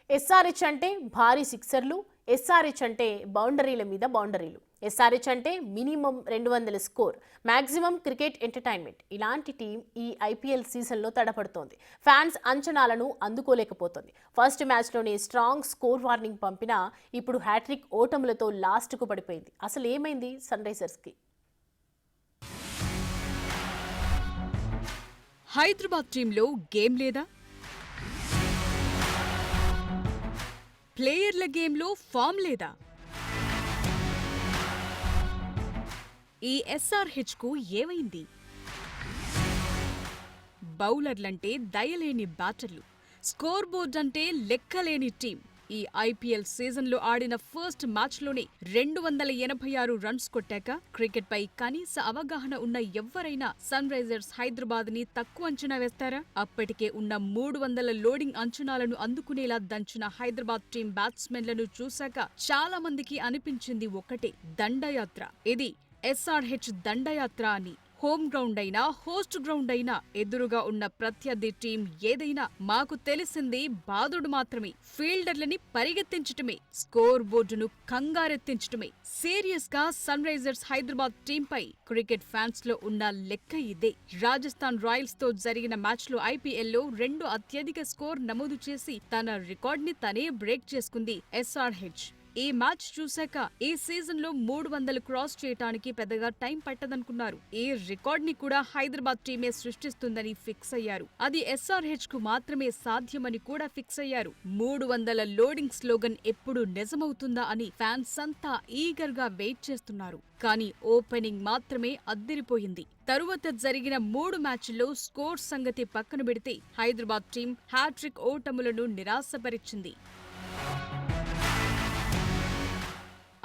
SRH అంటే భారీ సిక్సర్లు, SRH అంటే బౌండరీల మీద బౌండరీలు, ఎస్ఆర్హెచ్ అంటే minimum 200 score, maximum cricket entertainment. ఇలాంటి టీం ఈ ఐపీఎల్ సీజన్లో తడపడుతోంది. ఫ్యాన్స్ అంచనాలను అందుకోలేకపోతోంది. ఫస్ట్ మ్యాచ్లోనే స్ట్రాంగ్ స్కోర్ వార్నింగ్ పంపినా ఇప్పుడు హ్యాట్రిక్ ఓటములతో లాస్ట్కు పడిపోయింది. అసలు ఏమైంది సన్ రైజర్స్కి? హైదరాబాద్ టీంలో గేమ్ లేదా? ప్లేయర్ల గేమ్లో ఫామ్ లేదా? ఈ ఎస్ఆర్హెచ్కు ఏమైంది? బౌలర్లంటే దయలేని బ్యాటర్లు, స్కోర్ బోర్డ్ అంటే లెక్కలేని టీం. ఈ ఐపీఎల్ సీజన్లో ఆడిన ఫస్ట్ మ్యాచ్లోనే 286 రన్స్ కొట్టాక క్రికెట్పై కనీస అవగాహన ఉన్న ఎవ్వరైనా సన్ రైజర్స్ హైదరాబాద్ ని తక్కువ అంచనా వేస్తారా? అప్పటికే ఉన్న 300 లోడింగ్ అంచనాలను అందుకునేలా దంచిన హైదరాబాద్ టీం బ్యాట్స్మెన్లను చూశాక చాలా మందికి అనిపించింది ఒకటే, దండయాత్ర. ఇది ఎస్ఆర్హెచ్ దండయాత్ర అని. హోమ్ గ్రౌండ్ అయినా, హోస్ట్ గ్రౌండ్ అయినా, ఎదురుగా ఉన్న ప్రత్యర్థి టీం ఏదైనా మాకు తెలిసింది బాదుడు మాత్రమే. ఫీల్డర్లని పరిగెత్తించటమే, స్కోర్ బోర్డును కంగారెత్తించటమే. సీరియస్ గా సన్ రైజర్స్ హైదరాబాద్ టీంపై క్రికెట్ ఫ్యాన్స్ లో ఉన్న లెక్క ఇదే. రాజస్థాన్ రాయల్స్ తో జరిగిన మ్యాచ్ లో ఐపీఎల్లో 2 అత్యధిక స్కోర్ నమోదు చేసి తన రికార్డ్ ని తనే బ్రేక్ చేసుకుంది ఎస్ఆర్హెచ్. ఈ మ్యాచ్ చూశాక ఈ సీజన్ లో 300 క్రాస్ చేయటానికి పెద్దగా టైం పట్టదనుకున్నారు. ఈ రికార్డ్ ని కూడా హైదరాబాద్ టీమే సృష్టిస్తుందని ఫిక్స్ అయ్యారు. అది ఎస్ఆర్హెచ్ కు మాత్రమే సాధ్యమని కూడా ఫిక్స్ అయ్యారు. 300 లోడింగ్ స్లోగన్ ఎప్పుడు నిజమవుతుందా అని ఫ్యాన్స్ అంతా ఈగర్ గా వెయిట్ చేస్తున్నారు. కానీ ఓపెనింగ్ మాత్రమే అద్దిరిపోయింది. తరువాత జరిగిన 3 మ్యాచ్ల్లో స్కోర్ సంగతి పక్కన పెడితే హైదరాబాద్ టీం హ్యాట్రిక్ ఓటములను నిరాశపరిచింది.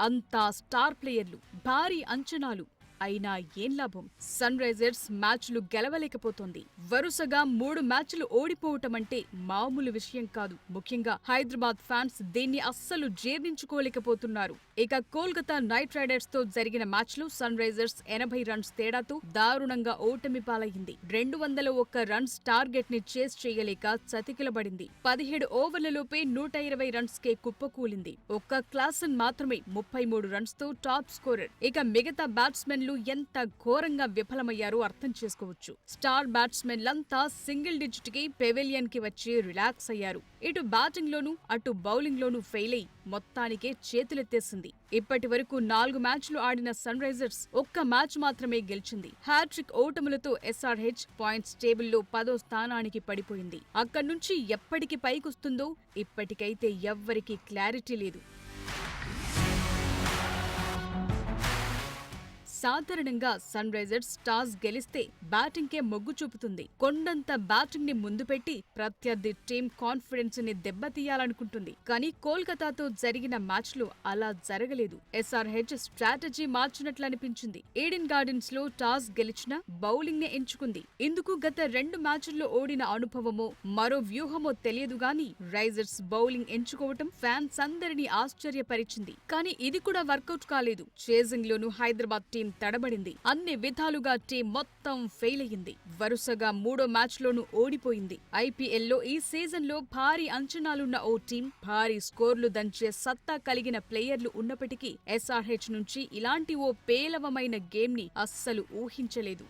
అంతా స్టార్ ప్లేయర్లు, భారీ అంచనాలు. అయినా ఏం లాభం? సన్ రైజర్స్ మ్యాచ్లు గెలవలేకపోతోంది. వరుసగా 3 మ్యాచ్లు ఓడిపోవటమంటే మామూలు విషయం కాదు. ముఖ్యంగా హైదరాబాద్ ఫ్యాన్స్ దీన్ని అస్సలు జీర్ణించుకోలేకపోతున్నారు. ఇక కోల్కతా నైట్ రైడర్స్ తో జరిగిన మ్యాచ్లో సన్ రైజర్స్ 80 రన్స్ తేడాతో దారుణంగా ఓటమి పాలయ్యింది. 201 రన్స్ టార్గెట్ ని చేస్ చేయలేక చతికిలబడింది. 17 ఓవర్లలోపే 120 రన్స్ కే కుప్పకూలింది. ఒక్క క్లాసన్ మాత్రమే 33 రన్స్ తో టాప్ స్కోరర్. ఇక మిగతా బ్యాట్స్మెన్ ఎంత ఘోరంగా విఫలమయ్యారో అర్థం చేసుకోవచ్చు. స్టార్ బ్యాట్స్మెన్లంతా సింగిల్ డిజిట్ కి పెవిలియన్ కి వచ్చి రిలాక్స్ అయ్యారు. ఇటు బ్యాటింగ్ లోనూ అటు బౌలింగ్ లోనూ ఫెయిల్ అయి మొత్తానికే చేతులెత్తేసింది. ఇప్పటి వరకు 4 మ్యాచ్లు ఆడిన సన్ రైజర్స్ ఒక్క మ్యాచ్ మాత్రమే గెలిచింది. హ్యాట్రిక్ ఓటములతో ఎస్ఆర్హెచ్ పాయింట్స్ టేబుల్లో 10వ స్థానానికి పడిపోయింది. అక్కడి నుంచి ఎప్పటికి పైకొస్తుందో ఇప్పటికైతే ఎవ్వరికీ క్లారిటీ లేదు. సాధారణంగా సన్ రైజర్స్ టాస్ గెలిస్తే బ్యాటింగ్ కే మొగ్గు చూపుతుంది. కొండంత బ్యాటింగ్ ని ముందు పెట్టి ప్రత్యర్థి టీం కాన్ఫిడెన్స్ ని దెబ్బతీయాలనుకుంటుంది. కానీ కోల్కతాతో జరిగిన మ్యాచ్ లో అలా జరగలేదు. ఎస్ఆర్హెచ్ స్ట్రాటజీ మార్చినట్లు అనిపించింది. ఈడెన్ గార్డెన్స్ లో టాస్ గెలిచినా బౌలింగ్ నే ఎంచుకుంది. ఇందుకు గత 2 మ్యాచ్ల్లో ఓడిన అనుభవమో మరో వ్యూహమో తెలియదు గాని రైజర్స్ బౌలింగ్ ఎంచుకోవటం ఫ్యాన్స్ అందరినీ ఆశ్చర్యపరిచింది. కానీ ఇది కూడా వర్కౌట్ కాలేదు. చేజింగ్ లోను హైదరాబాద్ టీం తడబడింది. అన్ని విధాలుగా టీం మొత్తం ఫెయిల్ అయ్యింది. వరుసగా 3వ మ్యాచ్లోనూ ఓడిపోయింది. ఐపీఎల్లో ఈ సీజన్లో భారీ అంచనాలున్న ఓ టీం, భారీ స్కోర్లు దంచే సత్తా కలిగిన ప్లేయర్లు ఉన్నప్పటికీ ఎస్ఆర్హెచ్ నుంచి ఇలాంటి ఓ పేలవమైన గేమ్ ని అస్సలు ఊహించలేదు.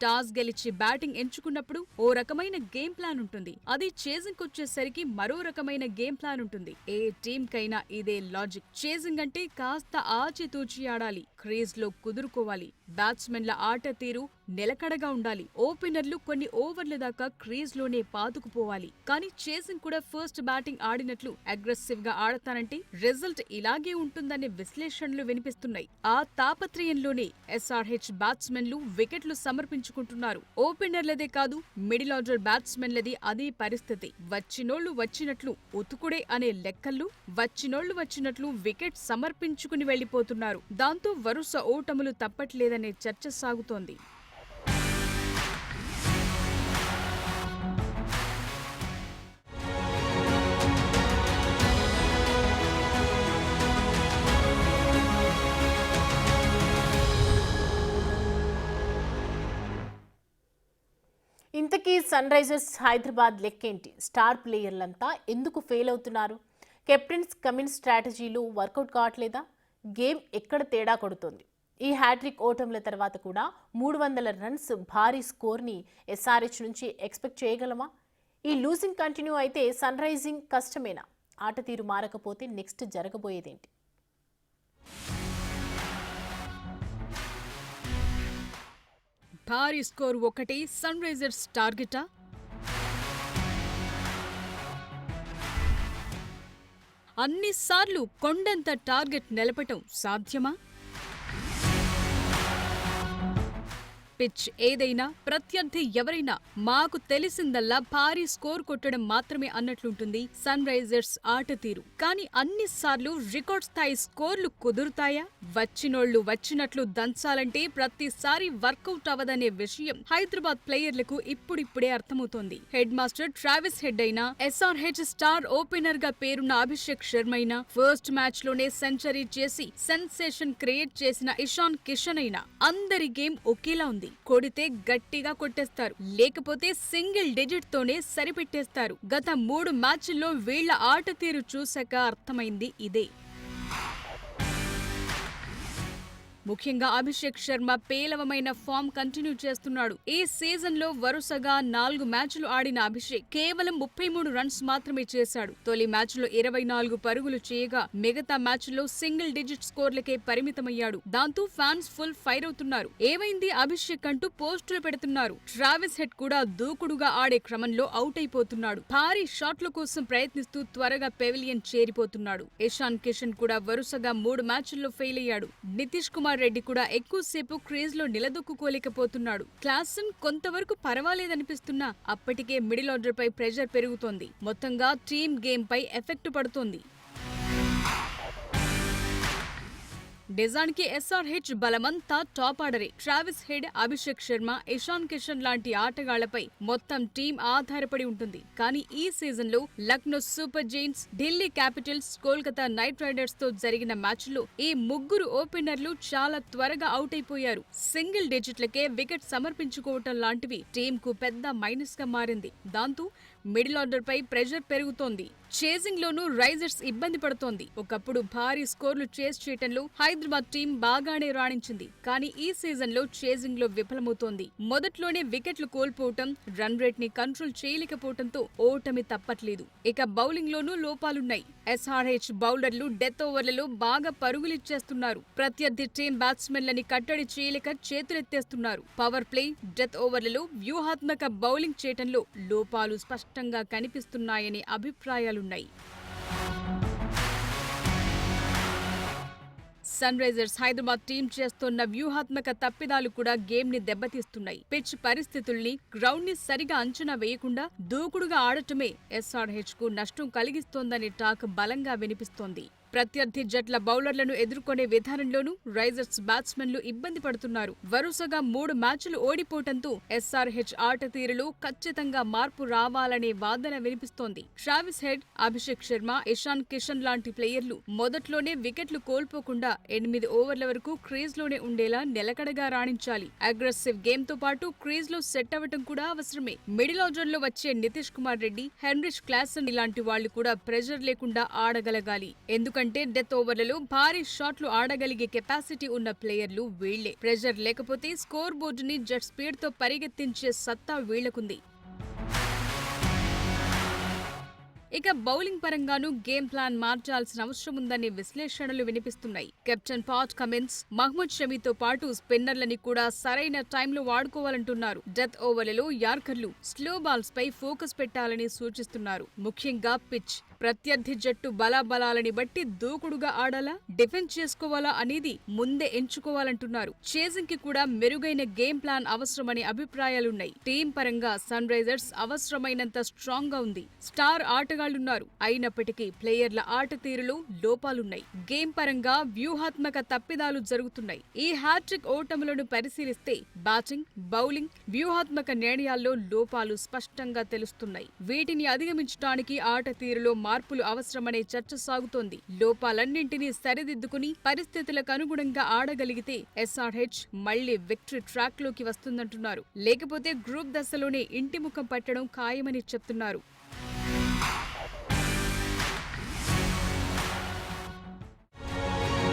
టాస్ గెలిచి బ్యాటింగ్ ఎంచుకున్నప్పుడు ఓ రకమైన గేమ్ ప్లాన్ ఉంటుంది. అది చేజింగ్ వచ్చేసరికి మరో రకమైన గేమ్ ప్లాన్ ఉంటుంది. ఏ టీం కైనా ఇదే లాజిక్. చేజింగ్ అంటే కాస్త ఆచితూచి ఆడాలి, క్రీజ్ లో కుదురుకోవాలి, బ్యాట్స్మెన్ల ఆట తీరు నిలకడగా ఉండాలి, ఓపెనర్లు కొన్ని ఓవర్ల దాకా క్రీజ్ లోనే పాతుకుపోవాలి. కానీ చేజింగ్ కూడా ఫస్ట్ బ్యాటింగ్ ఆడినట్లు అగ్రెసివ్ గా ఆడతానంటే రిజల్ట్ ఇలాగే ఉంటుందనే విశ్లేషణలు వినిపిస్తున్నాయి. ఆ తాపత్రయంలోనే ఎస్ఆర్హెచ్ బ్యాట్స్మెన్లు వికెట్లు సమర్పించుకుంటున్నారు. ఓపెనర్లదే కాదు, మిడిల్ ఆర్డర్ బ్యాట్స్మెన్లది అదే పరిస్థితి. వచ్చినోళ్లు వచ్చినట్లు ఉతుకుడే అనే లెక్కల్లో వచ్చినోళ్లు వచ్చినట్లు వికెట్ సమర్పించుకుని వెళ్లిపోతున్నారు. దాంతో వరుస ఓటములు తప్పట్లేదనే చర్చ సాగుతోంది. ఇంత ఇంతకీ సన్ రైజర్స్ హైదరాబాద్ లెక్కేంటి? స్టార్ ప్లేయర్లంతా ఎందుకు ఫెయిల్ అవుతున్నారు? కెప్టెన్స్ కమిన్స్ స్ట్రాటజీలు వర్కౌట్ కావట్లేదా? గేమ్ ఎక్కడ తేడా కొడుతోంది? ఈ హ్యాట్రిక్ ఓటముల తర్వాత కూడా 300 రన్స్ భారీ స్కోర్ని ఎస్ఆర్హెచ్ నుంచి ఎక్స్పెక్ట్ చేయగలమా? ఈ లూజింగ్ కంటిన్యూ అయితే సన్ రైజింగ్ కష్టమేనా? ఆట తీరు మారకపోతే నెక్స్ట్ జరగబోయేదేంటి? భారీ స్కోర్ ఒకటి సన్ రైజర్స్ టార్గెటా? అన్నిసార్లు కొండంత టార్గెట్ నిలపటం సాధ్యమా? పిచ్ ఏదైనా, ప్రత్యర్థి ఎవరైనా మాకు తెలిసిందల్లా భారీ స్కోర్ కొట్టడం మాత్రమే అన్నట్లుంటుంది సన్ రైజర్స్ ఆట తీరు. కానీ అన్నిసార్లు రికార్డ్ స్థాయి స్కోర్లు కుదురుతాయా? వచ్చినోళ్లు వచ్చినట్లు దంచాలంటే ప్రతిసారి వర్కౌట్ అవ్వదనే విషయం హైదరాబాద్ ప్లేయర్లకు ఇప్పుడిప్పుడే అర్థమవుతోంది. హెడ్ మాస్టర్ ట్రావిస్ హెడ్ అయినా, ఎస్ఆర్హెచ్ స్టార్ ఓపెనర్ గా పేరున్న అభిషేక్ శర్మ అయినా, ఫస్ట్ మ్యాచ్ లోనే సెంచరీ చేసి సెన్సేషన్ క్రియేట్ చేసిన ఇషాన్ కిషన్ అయినా, అందరి గేమ్ ఒకేలా ఉంది. కొడితే గట్టిగా కొట్టేస్తారు, లేకపోతే సింగిల్ డిజిట్ తోనే సరిపెట్టేస్తారు. గత 3 మ్యాచ్ల్లో వీళ్ల ఆట తీరు చూశాక అర్థమైంది ఇదే. ముఖ్యంగా అభిషేక్ శర్మ పేలవమైన ఫామ్ కంటిన్యూ చేస్తున్నాడు. ఈ సీజన్ లో వరుసగా 4 మ్యాచ్లు ఆడిన అభిషేక్ కేవలం 33 రన్స్ మాత్రమే చేశాడు. తొలి మ్యాచ్ లో 24 పరుగులు చేయగా మిగతా మ్యాచ్ల్లో సింగిల్ డిజిట్ స్కోర్లకే పరిమితమయ్యాడు. దాంతో ఫ్యాన్స్ ఫుల్ ఫైర్ అవుతున్నారు. ఏమైంది అభిషేక్ అంటూ పోస్టులు పెడుతున్నారు. ట్రావిస్ హెడ్ కూడా దూకుడుగా ఆడే క్రమంలో అవుట్ అయిపోతున్నాడు. భారీ షాట్ల కోసం ప్రయత్నిస్తూ త్వరగా పెవిలియన్ చేరిపోతున్నాడు. ఇషాన్ కిషన్ కూడా వరుసగా 3 మ్యాచ్ల్లో ఫెయిల్ అయ్యాడు. నితీష్ కుమార్ రెడ్డి కూడా ఎక్కువసేపు క్రీజ్ లో నిలదొక్కుకోలేకపోతున్నాడు. క్లాసన్ కొంతవరకు పర్వాలేదనిపిస్తున్నా అప్పటికే మిడిల్ ఆర్డర్ పై ప్రెషర్ పెరుగుతోంది. మొత్తంగా టీమ్ గేమ్ పై ఎఫెక్ట్ పడుతోంది. నిజానికి ఎస్ఆర్హెచ్ బలమంతా టాప్ ఆర్డరే. ట్రావిస్ హెడ్, అభిషేక్ శర్మ, ఇషాన్ కిషన్ లాంటి ఆటగాళ్లపై మొత్తం టీం ఆధారపడి ఉంటుంది. కానీ ఈ సీజన్ లో Lucknow super Giants, Delhi Capitals, Kolkata night riders తో జరిగిన మ్యాచ్లో ఈ ముగ్గురు ఓపెనర్లు చాలా త్వరగా అవుట్ అయిపోయారు. సింగిల్ డిజిట్లకే వికెట్ సమర్పించుకోవటం లాంటివి టీం కు పెద్ద మైనస్ గా మారింది. దాంతో మిడిల్ ఆర్డర్ పై ప్రెషర్ పెరుగుతోంది. చేజింగ్ లోనూ రైజర్స్ ఇబ్బంది పడుతోంది. ఒకప్పుడు భారీ స్కోర్లు చేజ్ చేయటంలో హైదరాబాద్ టీం బాగానే రాణించింది. కానీ ఈ సీజన్ లో చేజింగ్ లో విఫలమవుతోంది. మొదట్లోనే వికెట్లు కోల్పోవటం, రన్ రేట్ ని కంట్రోల్ చేయలేకపోవడంతో ఓటమి తప్పట్లేదు. ఇక బౌలింగ్ లోనూ లోపాలున్నాయి. ఎస్ఆర్హెచ్ బౌలర్లు డెత్ ఓవర్లలో బాగా పరుగులిచ్చేస్తున్నారు. ప్రత్యర్థి టీం బ్యాట్స్మెన్లని కట్టడి చేయలేక చేతులెత్తేస్తున్నారు. పవర్ ప్లే, డెత్ ఓవర్లలో వ్యూహాత్మక బౌలింగ్ చేయటంలో లోపాలు స్పష్టంగా కనిపిస్తున్నాయని అభిప్రాయాలున్నాయి. సన్ రైజర్స్ హైదరాబాద్ టీం చేస్తున్న వ్యూహాత్మక తప్పిదాలు కూడా గేమ్ ని దెబ్బతీస్తున్నాయి. పిచ్ పరిస్థితుల్ని, గ్రౌండ్ ని సరిగా అంచనా వేయకుండా దూకుడుగా ఆడటమే ఎస్ఆర్హెచ్ కు నష్టం కలిగిస్తోందనే టాక్ బలంగా వినిపిస్తోంది. ప్రత్యర్థి జట్ల బౌలర్లను ఎదుర్కొనే విధానంలోనూ రైజర్స్ బ్యాట్స్మెన్లు ఇబ్బంది పడుతున్నారు. వరుసగా 3 మ్యాచ్లు ఓడిపోవడంతో ఎస్ఆర్హెచ్ ఆట తీరులో ఖచ్చితంగా మార్పు రావాలనే వాదన వినిపిస్తోంది. ట్రావిస్ హెడ్, అభిషేక్ శర్మ, ఇషాన్ కిషన్ లాంటి ప్లేయర్లు మొదట్లోనే వికెట్లు కోల్పోకుండా 8 ఓవర్ల వరకు క్రీజ్ లోనే ఉండేలా నిలకడగా రాణించాలి. అగ్రెసివ్ గేమ్ తో పాటు క్రీజ్ లో సెట్ అవ్వటం కూడా అవసరమే. మిడిల్ ఆర్డర్ లో వచ్చే నితీష్ కుమార్ రెడ్డి, హెన్రిచ్ క్లాసన్ ఇలాంటి వాళ్లు కూడా ప్రెషర్ లేకుండా ఆడగలగాలి. ఎందుకంటే డెత్ ఓవర్లలో భారీ షాట్లు ఆడగలిగే కెపాసిటీ ఉన్న ప్లేయర్లు వీళ్లే. ప్రెషర్ లేకపోతే స్కోర్ బోర్డుని జెట్ స్పీడ్ తో పరిగెత్తించే సత్తా వీళ్లకుంది. ఇక బౌలింగ్ పరంగానూ గేమ్ ప్లాన్ మార్చాల్సిన అవసరం ఉందనే విశ్లేషణలు వినిపిస్తున్నాయి. కెప్టెన్ పాట్ కమిన్స్, మహ్మద్ షమీతో పాటు స్పిన్నర్లని కూడా సరైన టైంలో వాడుకోవాలంటున్నారు. డెత్ ఓవర్లలో యార్కర్లు, స్లో బాల్స్ పై ఫోకస్ పెట్టాలని సూచిస్తున్నారు. ముఖ్యంగా పిచ్, ప్రత్యర్థి జట్టు బలాబలాలని బట్టి దూకుడుగా ఆడాలా, డిఫెన్స్ చేసుకోవాలా అనేది ముందే ఎంచుకోవాలంటున్నారు. చేజింగ్ కి కూడా మెరుగైన గేమ్ ప్లాన్ అవసరమనే అభిప్రాయాలున్నాయి. టీం పరంగా సన్ రైజర్స్ అవసరమైనంత స్ట్రాంగ్ గా ఉంది. స్టార్ ఆటగాళ్లు ఆటగాళ్లున్నారు. అయినప్పటికీ ప్లేయర్ల ఆట తీరులో లోపాలున్నాయి. గేమ్ పరంగా వ్యూహాత్మక తప్పిదాలు జరుగుతున్నాయి. ఈ హ్యాట్రిక్ ఓటములను పరిశీలిస్తే బ్యాటింగ్, బౌలింగ్, వ్యూహాత్మక నిర్ణయాల్లో లోపాలు స్పష్టంగా తెలుస్తున్నాయి. వీటిని అధిగమించడానికి ఆట తీరులో మార్పులు అవసరమనే చర్చ సాగుతోంది. లోపాలన్నింటినీ సరిదిద్దుకుని పరిస్థితులకు అనుగుణంగా ఆడగలిగితే ఎస్ఆర్హెచ్ మళ్లీ విక్టరీ ట్రాక్ లోకి వస్తుందంటున్నారు. లేకపోతే గ్రూప్ దశలోనే ఇంటి ముఖం పట్టడం ఖాయమని చెప్తున్నారు.